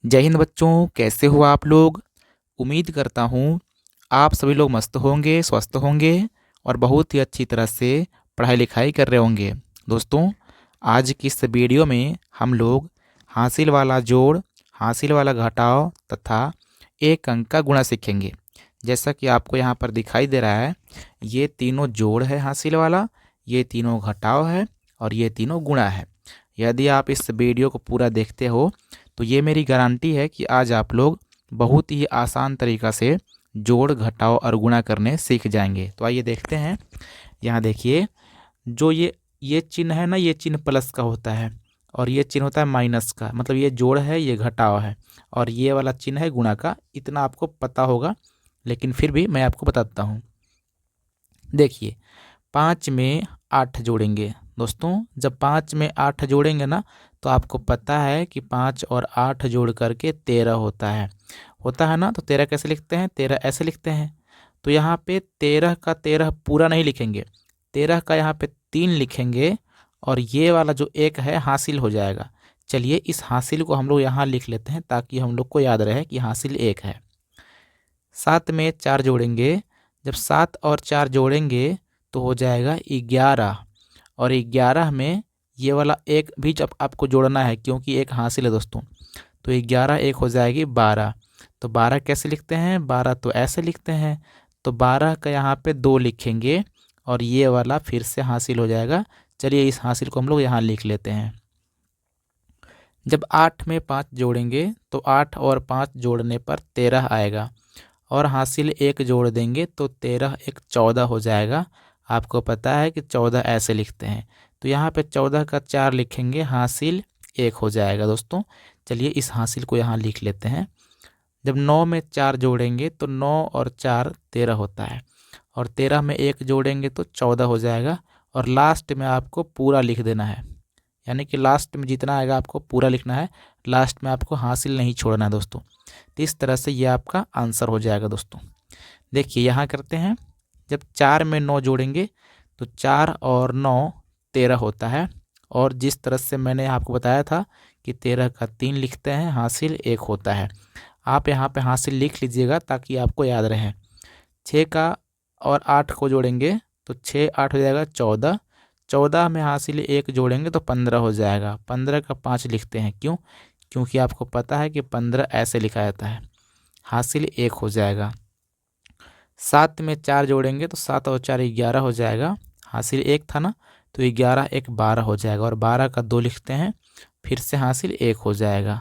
जय हिंद बच्चों, कैसे हो आप लोग। उम्मीद करता हूँ आप सभी लोग मस्त होंगे, स्वस्थ होंगे और बहुत ही अच्छी तरह से पढ़ाई लिखाई कर रहे होंगे। दोस्तों, आज की इस वीडियो में हम लोग हासिल वाला जोड़, हासिल वाला घटाव तथा एक अंक का गुणा सीखेंगे। जैसा कि आपको यहाँ पर दिखाई दे रहा है, ये तीनों जोड़ है हासिल वाला, ये तीनों घटाव है और ये तीनों गुणा है। यदि आप इस वीडियो को पूरा देखते हो तो ये मेरी गारंटी है कि आज आप लोग बहुत ही आसान तरीक़ा से जोड़, घटाव और गुणा करने सीख जाएंगे। तो आइए देखते हैं। यहाँ देखिए, जो ये चिन्ह है ना, ये चिन्ह प्लस का होता है और ये चिन्ह होता है माइनस का। मतलब ये जोड़ है, ये घटाव है और ये वाला चिन्ह है गुणा का। इतना आपको पता होगा, लेकिन फिर भी मैं आपको बताता हूँ। देखिए, 5 में 8 जोड़ेंगे। दोस्तों, जब 5 में 8 जोड़ेंगे ना, तो आपको पता है कि 5 और 8 जोड़ करके 13 होता है ना। तो 13 कैसे लिखते हैं? 13 ऐसे लिखते हैं। तो यहाँ पे 13 का 13 पूरा नहीं लिखेंगे, 13 का यहाँ पे 3 लिखेंगे और ये वाला जो एक है हासिल हो जाएगा। चलिए, इस हासिल को हम लोग यहाँ लिख लेते हैं ताकि हम लोग को याद रहे कि हासिल एक है। 7 में 4 जोड़ेंगे। जब 7 और 4 जोड़ेंगे तो हो जाएगा 11 और 11 में ये वाला एक भी जब आपको जोड़ना है, क्योंकि एक हासिल है दोस्तों। तो 11 एक हो जाएगी 12। तो 12 कैसे लिखते हैं? 12 तो ऐसे लिखते हैं। तो 12 का यहाँ पे 2 लिखेंगे और ये वाला फिर से हासिल हो जाएगा। चलिए, इस हासिल को हम लोग यहाँ लिख लेते हैं। जब 8 में 5 जोड़ेंगे तो 8 और 5 जोड़ने पर 13 आएगा और हासिल एक जोड़ देंगे तो 13 एक 14 हो जाएगा। आपको पता है कि 14 ऐसे लिखते हैं। तो यहाँ पे 14 का 4 लिखेंगे, हासिल एक हो जाएगा दोस्तों। चलिए, इस हासिल को यहाँ लिख लेते हैं। जब 9 में 4 जोड़ेंगे तो 9 और 4 13 होता है और 13 में 1 जोड़ेंगे तो 14 हो जाएगा और लास्ट में आपको पूरा लिख देना है। यानी कि लास्ट में जितना आएगा आपको पूरा लिखना है, लास्ट में आपको हासिल नहीं छोड़ना है दोस्तों। तो इस तरह से ये आपका आंसर हो जाएगा दोस्तों। देखिए, यहाँ करते हैं। जब 4 में 9 जोड़ेंगे तो 4 और 9 13 होता है और जिस तरह से मैंने आपको बताया था कि 13 का 3 लिखते हैं, हासिल एक होता है। आप यहाँ पे हासिल लिख लीजिएगा ताकि आपको याद रहे। 6 का और 8 को जोड़ेंगे तो 6 8 हो जाएगा 14। 14 में हासिल एक जोड़ेंगे तो 15 हो जाएगा। 15 का 5 लिखते हैं। क्यों? क्योंकि आपको पता है कि 15 ऐसे लिखा जाता है। हासिल एक हो जाएगा। 7 में 4 जोड़ेंगे तो 7 और 4 11 हो जाएगा। हासिल एक था ना, तो 11 एक 12 हो जाएगा और 12 का 2 लिखते हैं, फिर से हासिल एक हो जाएगा।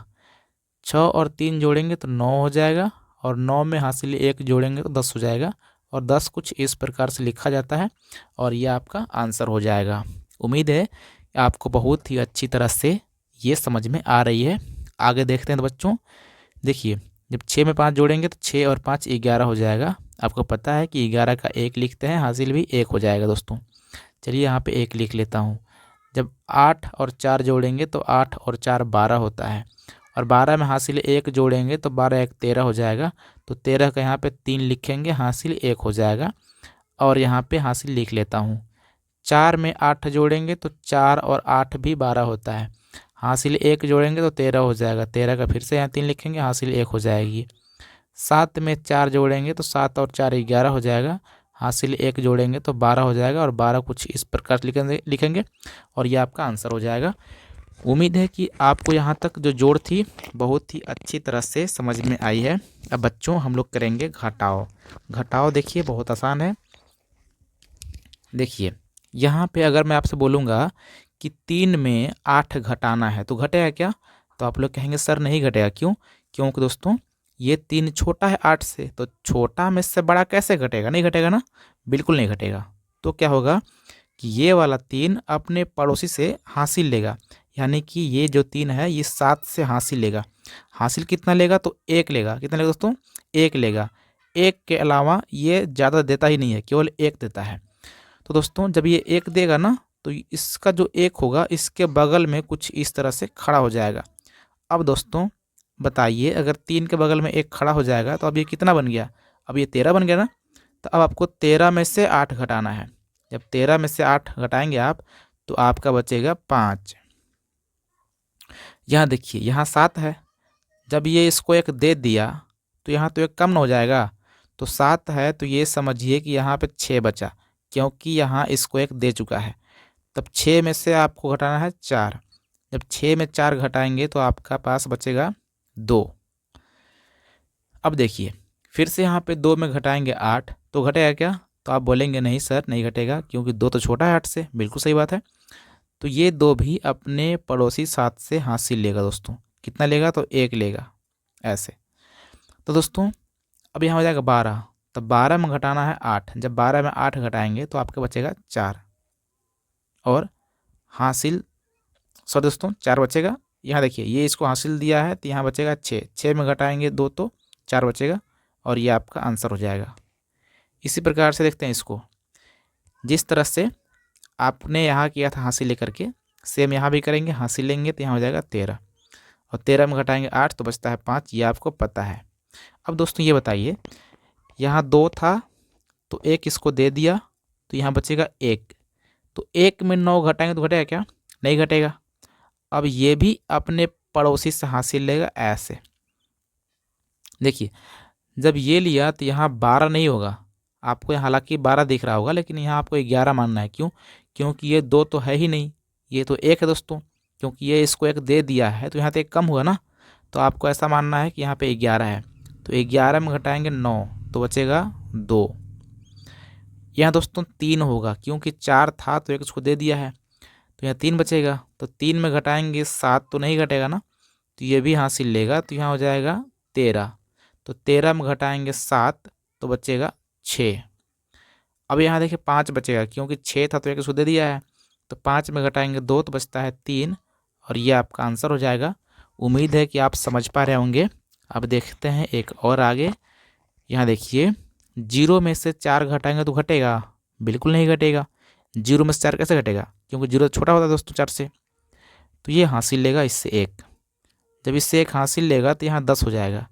6 और 3 जोड़ेंगे तो 9 हो जाएगा और 9 में हासिल एक जोड़ेंगे तो 10 हो जाएगा और 10 कुछ इस प्रकार से लिखा जाता है और ये आपका आंसर हो जाएगा। उम्मीद है आपको बहुत ही अच्छी तरह से ये समझ में आ रही है। आगे देखते हैं तो बच्चों, देखिए, जब 6 में 5 जोड़ेंगे तो 6 और 5 11 हो जाएगा। आपको पता है कि 11 का 1 लिखते हैं, हासिल भी एक हो जाएगा दोस्तों। चलिए, यहाँ पे 1 लिख लेता हूँ। जब 8 और 4 जोड़ेंगे तो 8 और 4 12 होता है और 12 में हासिल एक जोड़ेंगे तो 12 एक 13 हो जाएगा। तो 13 का यहाँ पे 3 लिखेंगे, हासिल एक हो जाएगा और यहाँ पे हासिल लिख लेता हूँ। 4 में 8 जोड़ेंगे तो 4 और 8 भी 12 होता है। हासिल एक जोड़ेंगे तो 13 हो जाएगा। 13 का फिर से यहाँ 3 लिखेंगे, हासिल एक हो जाएगी। 7 में 4 जोड़ेंगे तो 7 और 4 11 हो जाएगा। हासिल एक जोड़ेंगे तो 12 हो जाएगा और 12 कुछ इस प्रकार लिखेंगे और ये आपका आंसर हो जाएगा। उम्मीद है कि आपको यहाँ तक जो जोड़ थी बहुत ही अच्छी तरह से समझ में आई है। अब बच्चों, हम लोग करेंगे घटाव। घटाव देखिए बहुत आसान है। देखिए, यहाँ पे अगर मैं आपसे बोलूँगा कि 3 में 8 घटाना है तो घटेगा क्या? तो आप लोग कहेंगे सर नहीं घटेगा। क्यों? क्योंकि दोस्तों, ये 3 छोटा है 8 से, तो छोटा में से बड़ा कैसे घटेगा? नहीं घटेगा ना, बिल्कुल नहीं घटेगा। तो क्या होगा कि ये वाला 3 अपने पड़ोसी से हासिल लेगा। यानी कि ये जो 3 है ये 7 से हासिल लेगा। हासिल कितना लेगा? तो 1 लेगा। कितना लेगा दोस्तों? 1 लेगा। 1 के अलावा ये ज़्यादा देता ही नहीं है, केवल 1 देता है। तो दोस्तों, जब ये 1 देगा ना, तो इसका जो 1 होगा इसके बगल में कुछ इस तरह से खड़ा हो जाएगा। अब दोस्तों बताइए, अगर 3 के बगल में 1 खड़ा हो जाएगा तो अब ये कितना बन गया? अब ये 13 बन गया ना। तो अब आपको 13 में से 8 घटाना है। जब 13 में से 8 घटाएंगे आप तो आपका बचेगा 5। यहाँ देखिए, यहाँ 7 है, जब ये इसको एक दे दिया तो यहाँ तो एक कम न हो जाएगा, तो 7 है तो ये समझिए कि यहाँ पे 6 बचा, क्योंकि यहाँ इसको एक दे चुका है। तब 6 में से आपको घटाना है 4। जब 6 में 4 घटाएंगे तो आपका पास बचेगा 2। अब देखिए फिर से यहाँ पे 2 में घटाएंगे 8 तो घटेगा क्या? तो आप बोलेंगे नहीं सर नहीं घटेगा, क्योंकि 2 तो छोटा है 8 से। बिल्कुल सही बात है। तो ये 2 भी अपने पड़ोसी 7 से हासिल लेगा दोस्तों। कितना लेगा? तो 1 लेगा ऐसे। तो दोस्तों अब यहाँ हो जाएगा 12, तब 12 में घटाना है 8। जब 12 में 8 घटाएंगे तो आपका बचेगा 4 और हासिल दोस्तों 4 बचेगा। यहाँ देखिए ये इसको हासिल दिया है तो यहाँ बचेगा 6। 6 में घटाएंगे 2 तो 4 बचेगा और ये आपका आंसर हो जाएगा। इसी प्रकार से देखते हैं इसको, जिस तरह से आपने यहाँ किया था हासिल लेकर के, सेम यहाँ भी करेंगे। हासिल लेंगे तो यहाँ हो जाएगा 13 और 13 में घटाएंगे 8 तो बचता है 5। ये आपको पता है। अब दोस्तों ये बताइए, यहाँ 2 था तो 1 इसको दे दिया तो यहाँ बचेगा 1। तो 1 में 9 घटाएंगे तो घटेगा क्या? नहीं घटेगा। अब ये भी अपने पड़ोसी से हासिल लेगा ऐसे। देखिए जब ये लिया तो यहाँ 12 नहीं होगा आपको, हालांकि 12 दिख रहा होगा लेकिन यहाँ आपको 11 मानना है। क्यों? क्योंकि ये 2 तो है ही नहीं, ये तो 1 है दोस्तों। क्योंकि ये इसको 1 दे दिया है तो यहाँ तो 1 कम हुआ ना, तो आपको ऐसा मानना है कि यहाँ पे 11 है। तो 11 में घटाएंगे 9 तो बचेगा 2। यहाँ दोस्तों 3 होगा, क्योंकि 4 था तो 1 इसको दे दिया है तो यहाँ 3 बचेगा। तो 3 में घटाएंगे 7 तो नहीं घटेगा ना, तो ये भी हासिल लेगा तो यहाँ हो जाएगा 13। तो 13 में घटाएंगे 7 तो बचेगा 6। अब यहाँ देखिए 5 बचेगा, क्योंकि 6 था तो 1 इसको दे दिया है। तो 5 में घटाएंगे 2 तो बचता है 3 और ये आपका आंसर हो जाएगा। उम्मीद है कि आप समझ पा रहे होंगे। अब देखते हैं एक और आगे। यहाँ देखिए 0 में से 4 घटाएंगे तो घटेगा? बिल्कुल नहीं घटेगा। 0 में से 4 कैसे घटेगा? क्योंकि 0 छोटा होता है दोस्तों 4 से। तो ये हासिल लेगा इससे 1। जब इससे 1 हासिल लेगा तो यहाँ 10 हो जाएगा।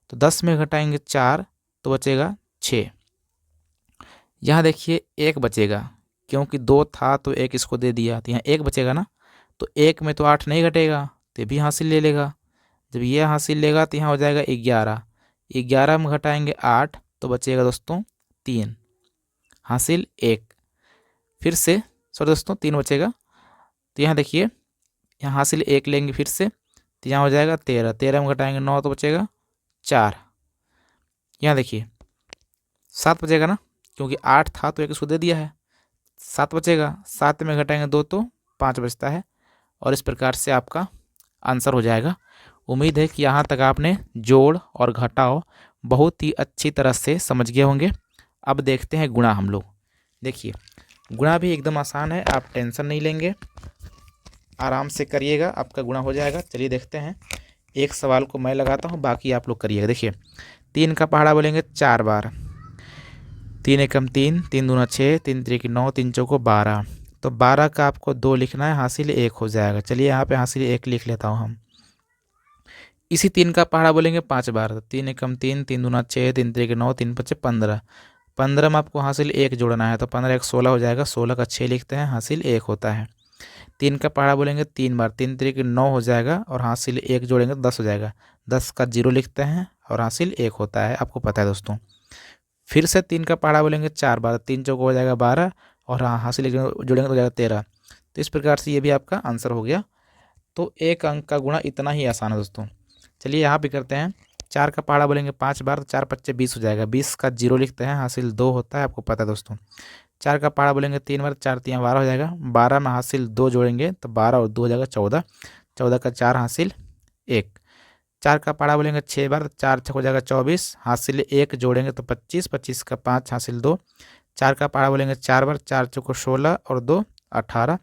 तो 10 में घटाएंगे 4 तो बचेगा 6। यहाँ देखिए 1 बचेगा, क्योंकि 2 था तो 1 इसको दे दिया तो यहाँ 1 बचेगा ना। तो 1 में तो 8 नहीं घटेगा तो ये भी हासिल ले लेगा। जब ये हासिल लेगा तो यहाँ हो जाएगा 11। 11 में घटाएंगे 8 तो बचेगा दोस्तों 3, हासिल 1। फिर से दोस्तों 3 बचेगा। तो यहाँ देखिए यहाँ हासिल 1 लेंगे फिर से तो यहाँ हो जाएगा 13। 13 में घटाएंगे 9 तो बचेगा 4। यहाँ देखिए 7 बचेगा ना, क्योंकि 8 था तो 1 इसको दे दिया है। 7 बचेगा। 7 में घटाएंगे 2 तो 5 बचता है और इस प्रकार से आपका आंसर हो जाएगा। उम्मीद है कि यहाँ तक आपने जोड़ और घटाव बहुत ही अच्छी तरह से समझ गए होंगे। अब देखते हैं गुणा हम लोग। देखिए गुणा भी एकदम आसान है, आप टेंशन नहीं लेंगे, आराम से करिएगा, आपका गुणा हो जाएगा। चलिए देखते हैं। एक सवाल को मैं लगाता हूँ, बाकी आप लोग करिएगा। देखिए 3 का पहाड़ा बोलेंगे 4 बार। 3 एकम 3, 3 दूना 6, 3 त्रिक 9, 3 चौको 12। तो 12 का आपको 2 लिखना है, हासिल 1 हो जाएगा। चलिए यहाँ पे हासिल 1 लिख लेता हूँ हम। इसी 3 का पहाड़ा बोलेंगे 5 बार। तो 3 एकम 3, 3 दूना 6, 3 त्रिक 9, 3 पचे 15। 15 में आपको हासिल 1 जोड़ना है, तो 15 1 16 हो जाएगा। 16 का 6 लिखते हैं, हासिल 1 होता है। 3 का पहाड़ा बोलेंगे 3 बार। 3 त्रिक 9 हो जाएगा और हासिल 1 जोड़ेंगे तो 10 हो जाएगा। 10 का 0 लिखते हैं और हासिल 1 होता है, आपको पता है दोस्तों। फिर से 3 का पहाड़ा बोलेंगे 4 बार। 3 चौको हो जाएगा 12 और हासिल 1 जोड़ेंगे तो हो जाएगा 13। तो इस प्रकार से ये भी आपका आंसर हो गया। तो एक अंक का गुणा इतना ही आसान है दोस्तों। चलिए यहाँ भी करते हैं। 4 का पहाड़ा बोलेंगे 5 बार, तो 4 पच्चे 20 हो जाएगा। 20 का 0 लिखते हैं, हासिल 2 होता है, आपको पता है दोस्तों। 4 का पहाड़ा बोलेंगे 3 बार, 4 3 12 हो जाएगा। 12 में हासिल 2 जोड़ेंगे तो 12 और 2 हो जाएगा 14। 14 का 4 हासिल 1। 4 का पहाड़ा बोलेंगे 6 बार, 4 6 हो जाएगा 24, हासिल 1 जोड़ेंगे तो 25। 25 का 5 हासिल 2। 4 का पहाड़ा बोलेंगे 4 बार, 4 चौको 16 और 2 18।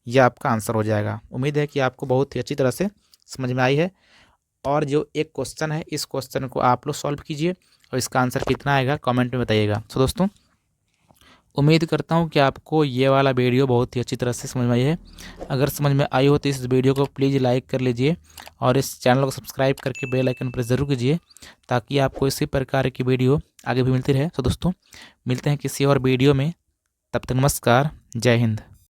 यह आपका आंसर हो जाएगा। उम्मीद है कि आपको बहुत ही अच्छी तरह से समझ में आई है। और जो एक क्वेश्चन है, इस क्वेश्चन को आप लोग सॉल्व कीजिए और इसका आंसर कितना आएगा कमेंट में बताइएगा। तो दोस्तों उम्मीद करता हूँ कि आपको ये वाला वीडियो बहुत ही अच्छी तरह से समझ में आई है। अगर समझ में आई हो तो इस वीडियो को प्लीज़ लाइक कर लीजिए और इस चैनल को सब्सक्राइब करके बेल आइकन प्रेस ज़रूर कीजिए, ताकि आपको इसी प्रकार की वीडियो आगे भी मिलती रहे। तो दोस्तों मिलते हैं किसी और वीडियो में, तब तक नमस्कार, जय हिंद।